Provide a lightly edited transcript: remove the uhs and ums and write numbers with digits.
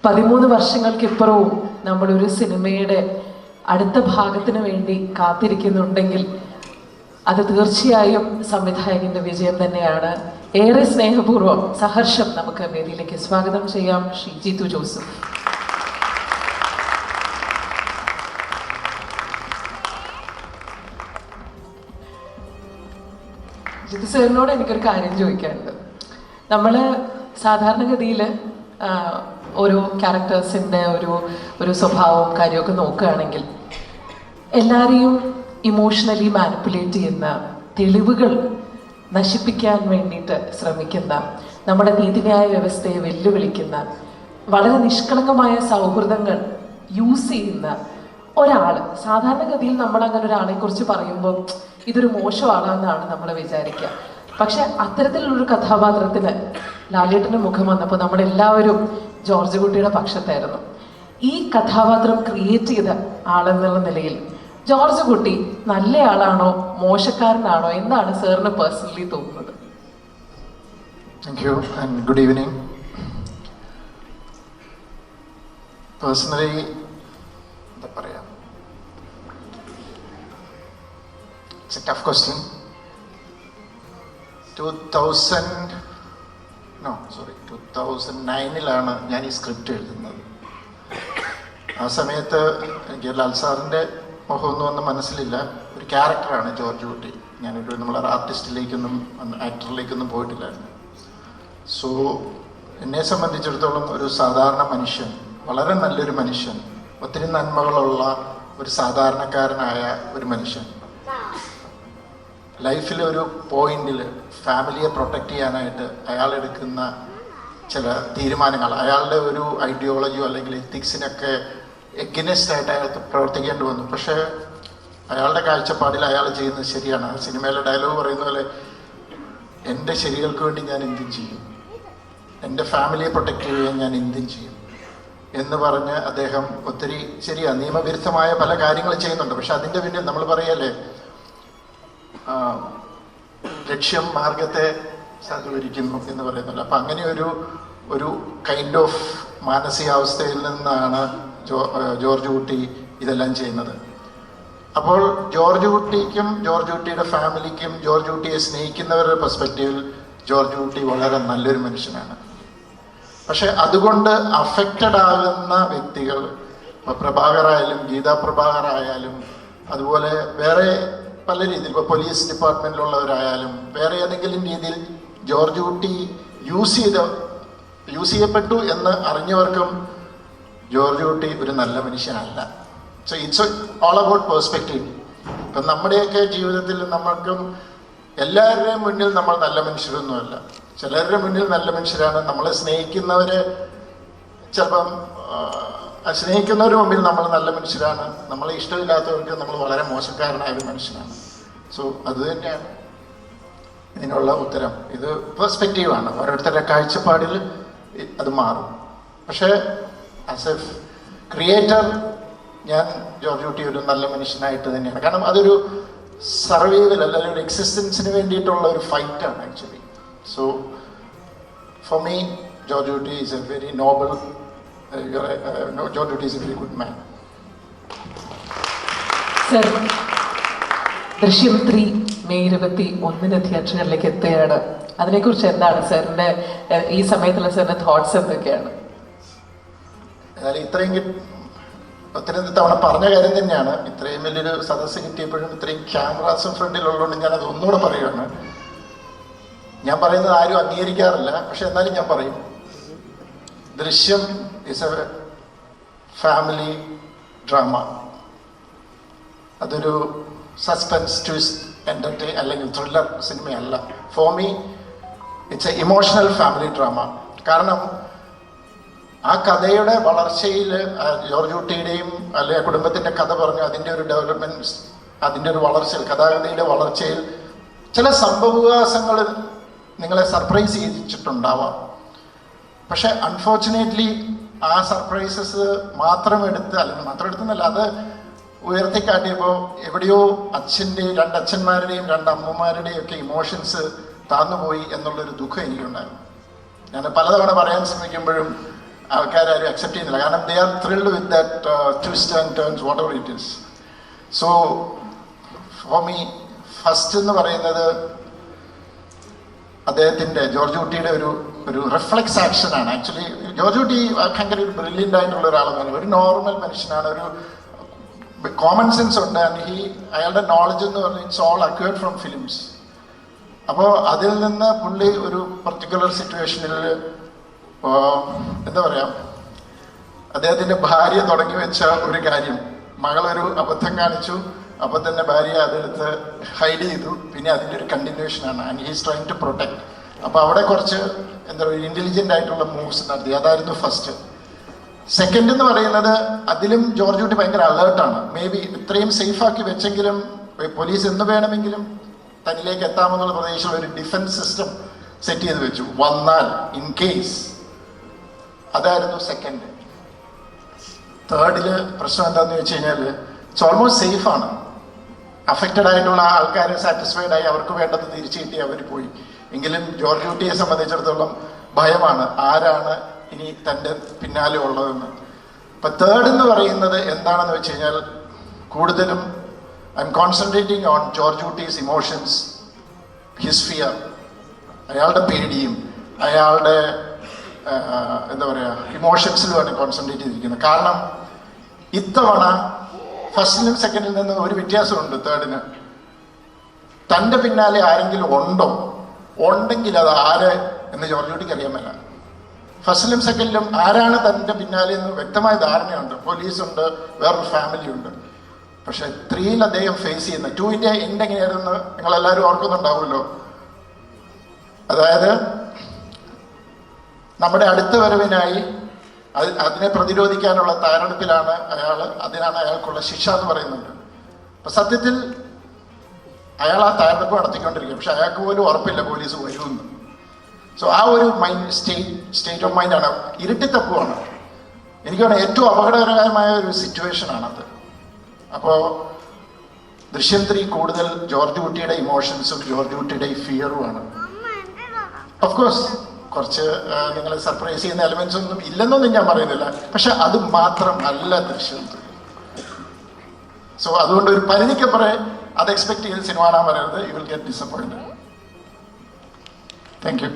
13 വർഷങ്ങൾക്കിപ്പുറവും നമ്മളൊരു സിനിമയുടെ അടുത്ത ഭാഗത്തിന് വേണ്ടി കാത്തിരിക്കുന്നുണ്ടെങ്കിൽ അത് തീർച്ചയായും സംവിധായകന്റെ വിജയം തന്നെയാണ്. ഏറെ സ്നേഹപൂർവ്വം സഹർഷം നമുക്ക് വേദിയിലേക്ക് സ്വാഗതം ചെയ്യാം ശ്രീ ജീത്തു ജോസഫ്. ജിത്തു സാറിനോട് എനിക്കൊരു കാര്യം ചോദിക്കാനുണ്ട്. നമ്മൾ സാധാരണഗതിയിൽ ഓരോ ക്യാരക്ടേഴ്സിൻ്റെ ഒരു സ്വഭാവവും കാര്യമൊക്കെ നോക്കുകയാണെങ്കിൽ എല്ലാവരെയും ഇമോഷണലി മാനിപ്പുലേറ്റ് ചെയ്യുന്ന, തെളിവുകൾ നശിപ്പിക്കാൻ വേണ്ടിയിട്ട് ശ്രമിക്കുന്ന, നമ്മുടെ നീതിന്യായ വ്യവസ്ഥയെ വെല്ലുവിളിക്കുന്ന, വളരെ നിഷ്കളങ്കമായ സൗഹൃദങ്ങൾ യൂസ് ചെയ്യുന്ന ഒരാൾ. സാധാരണഗതിയിൽ നമ്മൾ അങ്ങനെ ഒരാളെ കുറിച്ച് പറയുമ്പോൾ ഇതൊരു മോശമാണെന്നാണ് നമ്മൾ വിചാരിക്കുക. പക്ഷെ അത്തരത്തിലുള്ളൊരു കഥാപാത്രത്തിന് ലാലേട്ടൻ്റെ മുഖം വന്നപ്പോൾ നമ്മളെല്ലാവരും ജോർജ് കുട്ടിയുടെ പക്ഷത്തായിരുന്നു. ഈ കഥാപാത്രം ക്രിയേറ്റ് ചെയ്ത ആളെന്നുള്ള നിലയിൽ ജോർജ് കുട്ടി നല്ല ആളാണോ മോശക്കാരനാണോ എന്നാണ് സാറിന് പേഴ്സണലി തോന്നുന്നത്? Thank you and good evening. Personally എന്താ പറയാ, ഇറ്റ്സ് എ ടഫ് ക്വസ്റ്റ്യൻ. 2009 ഞാൻ ഈ സ്ക്രിപ്റ്റ് എഴുതുന്നത്. ആ സമയത്ത് എനിക്ക് ലാൽ സാറിൻ്റെ മുഖമൊന്നും ഒന്നും മനസ്സിലില്ല. ഒരു ക്യാരക്ടറാണ് ജോർജ് കുട്ടി. ഞാനൊരു നമ്മളൊരു ആർട്ടിസ്റ്റിലേക്കൊന്നും ആക്ടറിലേക്കൊന്നും പോയിട്ടില്ലായിരുന്നു. സോ എന്നെ സംബന്ധിച്ചിടത്തോളം ഒരു സാധാരണ മനുഷ്യൻ, വളരെ നല്ലൊരു മനുഷ്യൻ, ഒത്തിരി നന്മകളുള്ള ഒരു സാധാരണക്കാരനായ ഒരു മനുഷ്യൻ, ലൈഫിലെ ഒരു പോയിന്റിൽ ഫാമിലിയെ പ്രൊട്ടക്റ്റ് ചെയ്യാനായിട്ട് അയാൾ എടുക്കുന്ന ചില തീരുമാനങ്ങൾ, അയാളുടെ ഒരു ഐഡിയോളജിയോ അല്ലെങ്കിൽ എത്തിക്സിനൊക്കെ എഗനിസ്റ്റ് ആയിട്ട് അയാൾക്ക് പ്രവർത്തിക്കേണ്ടി വന്നു. പക്ഷേ അയാളുടെ കാഴ്ചപ്പാടിൽ അയാൾ ചെയ്യുന്നത് ശരിയാണ്. സിനിമയിലെ ഡയലോഗ് പറയുന്ന പോലെ, എൻ്റെ ശരികൾക്ക് വേണ്ടി ഞാൻ എന്തും ചെയ്യും, എൻ്റെ ഫാമിലിയെ പ്രൊട്ടക്റ്റ് ചെയ്യാൻ ഞാൻ എന്തും ചെയ്യും എന്ന് പറഞ്ഞ് അദ്ദേഹം ഒത്തിരി ശരിയാണ് നിയമവിരുദ്ധമായ പല കാര്യങ്ങൾ ചെയ്യുന്നുണ്ട്. പക്ഷെ അതിൻ്റെ പിന്നിൽ നമ്മൾ പറയല്ലേ, ലക്ഷ്യം മാർഗത്തെ സാധൂകരിക്കുന്നു എന്ന് പറയുന്നുണ്ട്. അപ്പം അങ്ങനെ ഒരു കൈൻഡ് ഓഫ് മാനസികാവസ്ഥയിൽ നിന്നാണ് ജോർജ് കുട്ടി ഇതെല്ലാം ചെയ്യുന്നത്. അപ്പോൾ ജോർജ് കുട്ടിക്കും ജോർജ് കുട്ടിയുടെ ഫാമിലിക്കും ജോർജ് കുട്ടിയെ സ്നേഹിക്കുന്നവരുടെ പെർസ്പെക്റ്റീവിൽ ജോർജ് കുട്ടി വളരെ നല്ലൊരു മനുഷ്യനാണ്. പക്ഷെ അതുകൊണ്ട് അഫക്റ്റഡ് ആകുന്ന വ്യക്തികൾ, പ്രഭാകറായാലും ഗീതാ പ്രഭാകറായാലും അതുപോലെ വേറെ പല രീതിയിൽ, ഇപ്പോൾ പോലീസ് ഡിപ്പാർട്ട്മെൻറ്റിലുള്ളവരായാലും വേറെ ഏതെങ്കിലും രീതിയിൽ ജോർജ് കുട്ടി യൂസ് ചെയ്യപ്പെട്ടു എന്ന് അറിഞ്ഞവർക്കും ജോർജ് കുട്ടി ഒരു നല്ല മനുഷ്യനല്ല. So it's all about perspective. ഇപ്പം നമ്മുടെയൊക്കെ ജീവിതത്തിൽ നമ്മൾക്കും എല്ലാവരുടെയും മുന്നിൽ നമ്മൾ നല്ല മനുഷ്യരൊന്നുമല്ല. ചിലരുടെ മുന്നിൽ നല്ല മനുഷ്യരാണ്. നമ്മളെ സ്നേഹിക്കുന്നവരെ ചിലപ്പം സ്നേഹിക്കുന്നവരുടെ മുമ്പിൽ നമ്മൾ നല്ല മനുഷ്യരാണ്. നമ്മളെ ഇഷ്ടമില്ലാത്തവർക്ക് നമ്മൾ വളരെ മോശക്കാരനായ ഒരു മനുഷ്യനാണ്. സോ അത് തന്നെയാണ് ഇതിനുള്ള ഉത്തരം. ഇത് പെർസ്പെക്റ്റീവാണ്, ഓരോരുത്തരുടെ കാഴ്ചപ്പാടിൽ അത് മാറും. പക്ഷേ ആസ് എ ക്രിയേറ്റർ ഞാൻ ജോർജ് കുട്ടി ഒരു നല്ല മനുഷ്യനായിട്ട് തന്നെയാണ്. കാരണം അതൊരു സർവൈവൽ അല്ലെങ്കിൽ ഒരു എക്സിസ്റ്റൻസിന് വേണ്ടിയിട്ടുള്ള ഒരു ഫൈറ്റാണ് actually. So for me George Kutty is a very noble, George Kutty is a very good man. Sir, Drishyam 3 May 21 തിയേറ്ററുകളിലേക്ക് എത്തുകയാണ്. അതിനെക്കുറിച്ച് എന്താണ് സാറിൻ്റെ ഈ സമയത്തുള്ള സാറിൻ്റെ തോട്ട്സ് എന്തൊക്കെയാണ്? ഇത്രയും ഒത്തിരി തവണ പറഞ്ഞ കാര്യം തന്നെയാണ്. ഇത്രയും വലിയൊരു സദസ്സ് കിട്ടിയപ്പോഴും ഇത്രയും ക്യാമറാസും ഫ്രണ്ടിലുള്ളതുകൊണ്ട് ഞാനത് ഒന്നുകൂടെ പറയുകയാണ്. ഞാൻ പറയുന്നത് ആരും അംഗീകരിക്കാറില്ല, പക്ഷെ എന്നാലും ഞാൻ പറയും. Drishyam is a family drama. അതൊരു സസ്പെൻസ് ട്വിസ്റ്റ് എൻ്റർടൈൻ അല്ലെങ്കിൽ ത്രില്ലർ സിനിമയല്ല. For me it's a emotional family drama. കാരണം ആ കഥയുടെ വളർച്ചയിൽ ജോർജ് കുട്ടിയുടെയും അല്ലെങ്കിൽ കുടുംബത്തിൻ്റെ കഥ പറഞ്ഞു അതിൻ്റെ ഒരു ഡെവലപ്മെൻറ്റ്, അതിൻ്റെ ഒരു വളർച്ചയിൽ, കഥാകഥയുടെ വളർച്ചയിൽ ചില സംഭവവികാസങ്ങൾ നിങ്ങളെ സർപ്രൈസ് ചെയ്യിച്ചിട്ടുണ്ടാവാം. പക്ഷെ അൺഫോർച്ചുനേറ്റ്ലി ആ സർപ്രൈസസ് മാത്രം എടുത്തെന്നല്ല, അത് ഉയർത്തിക്കാട്ടിയപ്പോൾ എവിടെയോ രണ്ട് അച്ഛന്മാരുടെയും രണ്ട് അമ്മമാരുടെയും ഒക്കെ ഇമോഷൻസ് താന്നുപോയി എന്നുള്ളൊരു ദുഃഖം എനിക്കുണ്ടായിരുന്നു. ഞാൻ പലതവണ പറയാൻ ശ്രമിക്കുമ്പോഴും ആൾക്കാരും അക്സെപ്റ്റ് ചെയ്യുന്നില്ല. കാരണം they are thrilled with that twist and turns what ever it is. So for me first എന്ന് പറയുന്നത് അദ്ദേഹത്തിൻ്റെ ജോർജ് കുട്ടിയുടെ ഒരു റിഫ്ലെക്സ് ആക്ഷനാണ്. ആക്ച്വലി ജോർജ് കുട്ടി ഭയങ്കര ഒരു ബ്രില്യൻ്റ് ആയിട്ടുള്ള ഒരാളെന്ന്, ഒരു നോർമൽ മനുഷ്യനാണ്, ഒരു കോമൺ സെൻസ് ഉണ്ട്. ആൻഡ് അയാളുടെ നോളജ് എന്ന് പറഞ്ഞാൽ it's all acquired from films. അപ്പോൾ അതിൽ നിന്ന് പുള്ളി ഒരു പർട്ടിക്കുലർ സിറ്റുവേഷനിൽ എന്താ പറയുക, അദ്ദേഹത്തിൻ്റെ ഭാര്യ തുടങ്ങി വെച്ച ഒരു കാര്യം, മകളൊരു അബദ്ധം കാണിച്ചു, അപ്പോൾ തന്നെ ഭാര്യ അതെടുത്ത് ഹൈഡ് ചെയ്തു, പിന്നെ അതിൻ്റെ ഒരു കണ്ടിന്യൂഷനാണ്. And he's trying to protect. അപ്പോൾ അവിടെ കുറച്ച് എന്താ പറയുക ഇൻ്റലിജൻ്റ് ആയിട്ടുള്ള മൂവ്സ് നടത്തി. അതായിരുന്നു ഫസ്റ്റ്. സെക്കൻഡ് എന്ന് പറയുന്നത് അതിലും ജോർജ് കുട്ടി ഭയങ്കര അലേർട്ടാണ്. മേ ബി ഇത്രയും സേഫാക്കി വെച്ചെങ്കിലും പോലീസ് എന്ന് വേണമെങ്കിലും തന്നിലേക്ക് എത്താമെന്നുള്ള പ്രദേശമുള്ള ഒരു ഡിഫൻസ് സിസ്റ്റം സെറ്റ് ചെയ്ത് വെച്ചു, വന്നാൽ ഇൻ കേസ്. അതായിരുന്നു സെക്കൻഡ്. തേർഡില് പ്രശ്നം എന്താണെന്ന് വെച്ച് കഴിഞ്ഞാൽ ഇറ്റ്സ് ഓൾമോസ്റ്റ് സേഫാണ്. അഫക്റ്റഡ് ആയിട്ടുള്ള ആൾക്കാരെ സാറ്റിസ്ഫൈഡ് ആയി, അവർക്ക് വേണ്ടത് തിരിച്ചു കിട്ടി, അവർ പോയി. എങ്കിലും ജോർജ് കുട്ടിയെ സംബന്ധിച്ചിടത്തോളം ഭയമാണ്, ആരാണ് ഇനി തൻ്റെ പിന്നാലെ ഉള്ളതെന്ന്. ഇപ്പം തേർഡ് എന്ന് പറയുന്നത് എന്താണെന്ന് വെച്ച് കഴിഞ്ഞാൽ കൂടുതലും I'm concentrating on George Kutty's emotions, his fear, അയാളുടെ പേടിയും അയാളുടെ എന്താ പറയുക ഇമോഷൻസിലുമാണ് കോൺസെൻട്രേറ്റ് ചെയ്തിരിക്കുന്നത്. കാരണം ഇത്തവണ ഫസ്റ്റിലും സെക്കൻഡിൽ നിന്ന് ഒരു വ്യത്യാസമുണ്ട്. തേർഡിന് തൻ്റെ പിന്നാലെ ആരെങ്കിലും ഉണ്ടെങ്കിൽ അത് ആര് എന്ന് ജോർജ് കുട്ടിക്ക് അറിയാൻ മേല. ഫസ്റ്റിലും സെക്കൻഡിലും ആരാണ് തൻ്റെ പിന്നാലെ എന്ന് വ്യക്തമായ ധാരണയുണ്ട്. പോലീസുണ്ട്, വേറൊരു ഫാമിലി ഉണ്ട്. പക്ഷെ 3ൽ അദ്ദേഹം ഫേസ് ചെയ്യുന്ന 2ൻ്റെ എൻഡ് എങ്ങനെയായിരുന്നു നിങ്ങളെല്ലാവരും ഓർക്കുന്നുണ്ടാവുമല്ലോ. അതായത് നമ്മുടെ അടുത്ത വരവിനായി അതിനെ പ്രതിരോധിക്കാനുള്ള തയ്യാറെടുപ്പിലാണ് അതിനാണ് അയാൾക്കുള്ള ശിക്ഷ എന്ന് പറയുന്നുണ്ട്. അപ്പൊ സത്യത്തിൽ അയാൾ ആ തയ്യാറെടുപ്പ് നടത്തിക്കൊണ്ടിരിക്കും, പക്ഷെ അയാൾക്ക് പോലും ഉറപ്പില്ല പോലീസ് വരുമെന്ന്. സോ ആ ഒരു സ്റ്റേറ്റ് ഓഫ് മൈൻഡാണ്, ഇരുട്ടിത്തപ്പുവാണ്. എനിക്ക് തോന്നുന്നത് ഏറ്റവും അപകടകരമായ ഒരു സിറ്റുവേഷനാണത്. അപ്പോൾ ദൃശ്യം 3 കൂടുതൽ ജോർജ് കുട്ടിയുടെ ഇമോഷൻസും ജോർജ് കുട്ടിയുടെ ഫിയറുമാണ്. ഓഫ് കോഴ്സ് കുറച്ച് നിങ്ങളെ സർപ്രൈസ് ചെയ്യുന്ന എലമെന്റ്സ് ഒന്നും ഇല്ലെന്നൊന്നും ഞാൻ പറയുന്നില്ല, പക്ഷെ അത് മാത്രം അല്ല ദൃശ്യം. സോ അതുകൊണ്ട് ഒരു പരിധിക്കപ്പുറം അത് എക്സ്പെക്ട് ചെയ്ത് സിനിമ കാണാൻ പറയരുത്. You will get disappointed. Thank you.